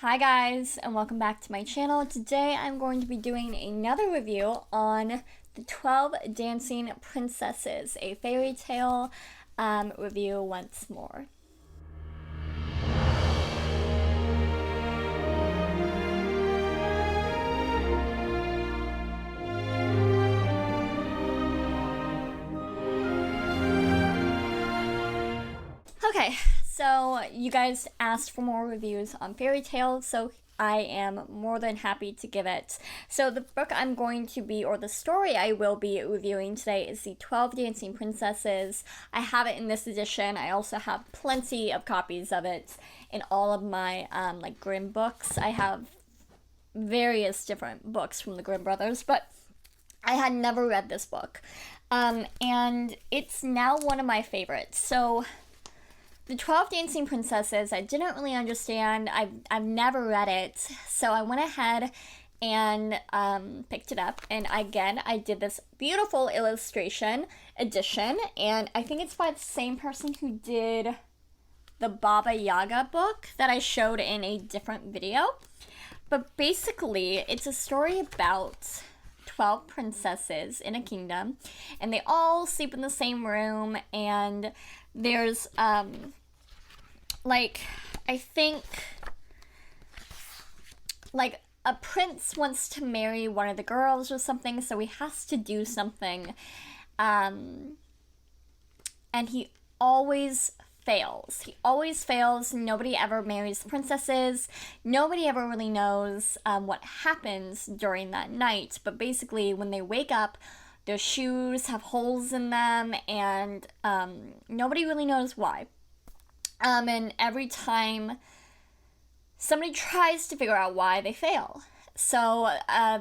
Hi guys, and welcome back to my channel. Today I'm going to be doing another review on the 12 Dancing Princesses, a fairy tale review once more. Okay, so you guys asked for more reviews on Fairytale, so I am more than happy to give it. So the book I'm going to be, or the story I will be reviewing today is the 12 Dancing Princesses. I have it in this edition. I also have plenty of copies of it in all of my Grimm books. I have various different books from the Grimm brothers, but I had never read this book. And it's now one of my favorites. So the 12 Dancing Princesses, I didn't really understand. I've never read it, so I went ahead and picked it up. And again, I did this beautiful illustration edition, and I think it's by the same person who did the Baba Yaga book that I showed in a different video. But basically, it's a story about 12 princesses in a kingdom, and they all sleep in the same room, and there's I think a prince wants to marry one of the girls or something, so he has to do something, and he always fails. Nobody ever marries the princesses. Nobody ever really knows what happens during that night, but basically when they wake up, their shoes have holes in them, and nobody really knows why. And every time somebody tries to figure out why, they fail. So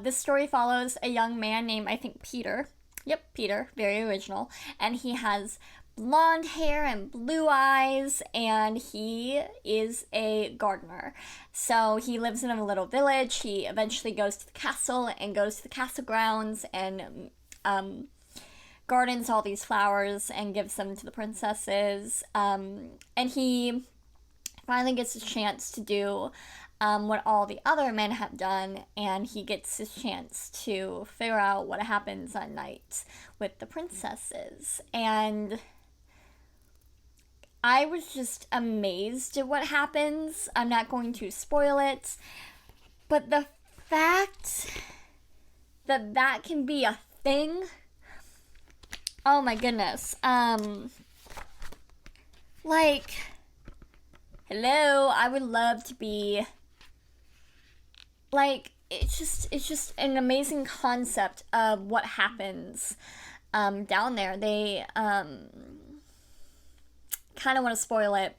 this story follows a young man named, I think, Peter. Yep, Peter, very original. And he has blonde hair and blue eyes, and he is a gardener. So he lives in a little village. He eventually goes to the castle and goes to the castle grounds and gardens all these flowers and gives them to the princesses. And he finally gets a chance to do what all the other men have done, and he gets his chance to figure out what happens at night with the princesses. And I was just amazed at what happens. I'm not going to spoil it, but the fact that that can be a thing, oh my goodness. Hello, I would love to be, it's just an amazing concept of what happens down there. They kind of want to spoil it.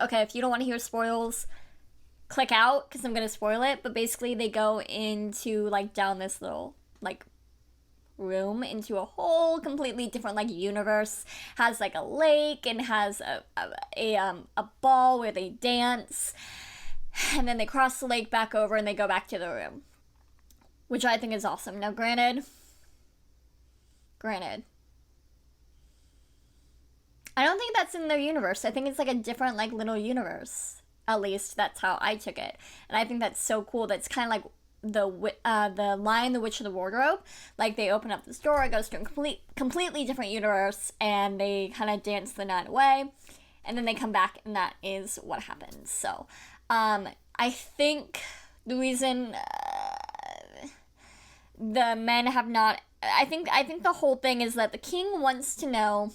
Okay, if you don't want to hear spoils, click out, because I'm going to spoil it. But basically, they go into, down this little, room into a whole completely different, universe. Has, a lake, and has a ball where they dance. And then they cross the lake back over, and they go back to the room. Which I think is awesome. Now, granted, I don't think that's in their universe. I think it's a different little universe. At least that's how I took it, and I think that's so cool. That's kind of like the Lion, the Witch, and the Wardrobe. They open up this door, it goes to a completely different universe, and they kind of dance the night away, and then they come back, and that is what happens. So, I think the reason the men have not. I think the whole thing is that the king wants to know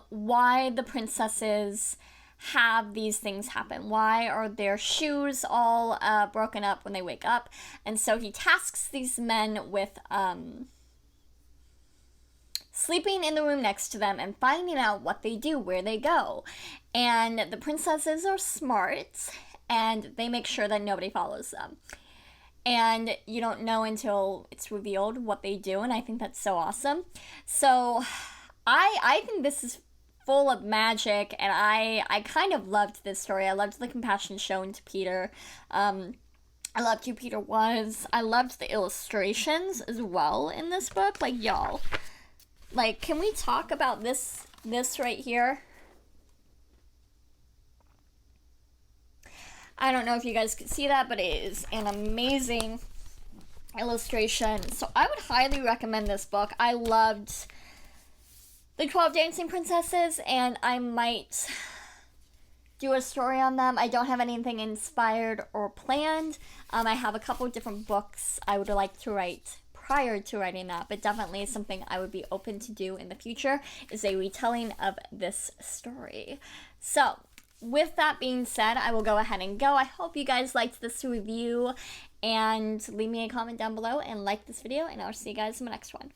why the princesses have these things happen. Why are their shoes all broken up when they wake up? And so he tasks these men with sleeping in the room next to them and finding out what they do, where they go. And the princesses are smart, and they make sure that nobody follows them. And you don't know until it's revealed what they do, and I think that's so awesome. So I think this is full of magic, and I kind of loved this story. I loved the compassion shown to Peter. I loved who Peter was. I loved the illustrations as well in this book. Y'all, can we talk about this right here? I don't know if you guys could see that, but it is an amazing illustration. So I would highly recommend this book. I loved the 12 Dancing Princesses, and I might do a story on them. I don't have anything inspired or planned. I have a couple different books I would like to write prior to writing that, but definitely something I would be open to do in the future is a retelling of this story. So with that being said, I will go ahead and go. I hope you guys liked this review, and leave me a comment down below and like this video, and I'll see you guys in the next one.